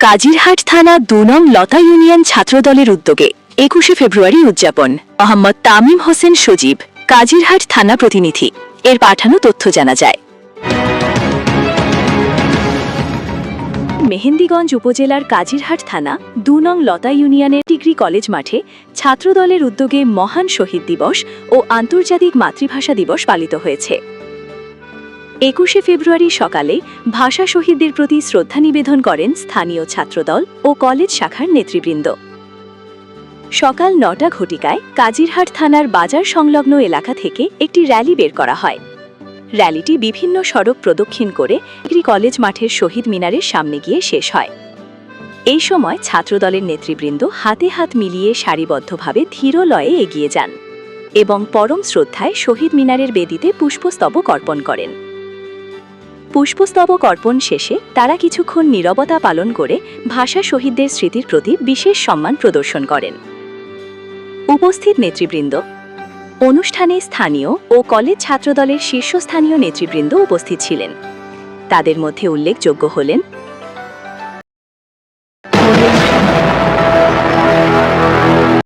কাজিরহাট থানা ২ নং লতা ইউনিয়ন ছাত্রদলের উদ্যোগে ২১শে ফেব্রুয়ারি উদযাপন। মোহাম্মদ তামিম হোসেন সজীব, কাজিরহাট থানা প্রতিনিধি, এর পাঠানো তথ্য জানা যায়। মেহেন্দিগঞ্জ উপজেলার কাজিরহাট থানা ২ নং লতা ইউনিয়নের ডিগ্রি কলেজ মাঠে ছাত্রদলের উদ্যোগে মহান শহীদ দিবস ও আন্তর্জাতিক মাতৃভাষা দিবস পালিত হয়েছে। ২১শে ফেব্রুয়ারি সকালে ভাষা শহীদদের প্রতি শ্রদ্ধা নিবেদন করেন স্থানীয় ছাত্রদল ও কলেজ শাখার নেতৃবৃন্দ। সকাল ৯টা ঘটিকায় কাজিরহাট থানার বাজার সংলগ্ন এলাকা থেকে একটি র্যালি বের করা হয়। র্যালিটি বিভিন্ন সড়ক প্রদক্ষিণ করে ডিগ্রি কলেজ মাঠের শহীদ মিনারের সামনে গিয়ে শেষ হয়। এই সময় ছাত্রদলের নেতৃবৃন্দ হাতে হাত মিলিয়ে সারিবদ্ধভাবে ধীর লয়ে এগিয়ে যান এবং পরম শ্রদ্ধায় শহীদ মিনারের বেদিতে পুষ্পস্তবক অর্পণ করেন। পুষ্পস্তবক অর্পণ শেষে তারা কিছুক্ষণ নীরবতা পালন করে ভাষা শহীদদের স্মৃতির প্রতি বিশেষ সম্মান প্রদর্শন করেন। উপস্থিত নেতৃবৃন্দ, অনুষ্ঠানে স্থানীয় ও কলেজ ছাত্রদলের শীর্ষস্থানীয় নেতৃবৃন্দ উপস্থিত ছিলেন। তাদের মধ্যে উল্লেখযোগ্য হলেন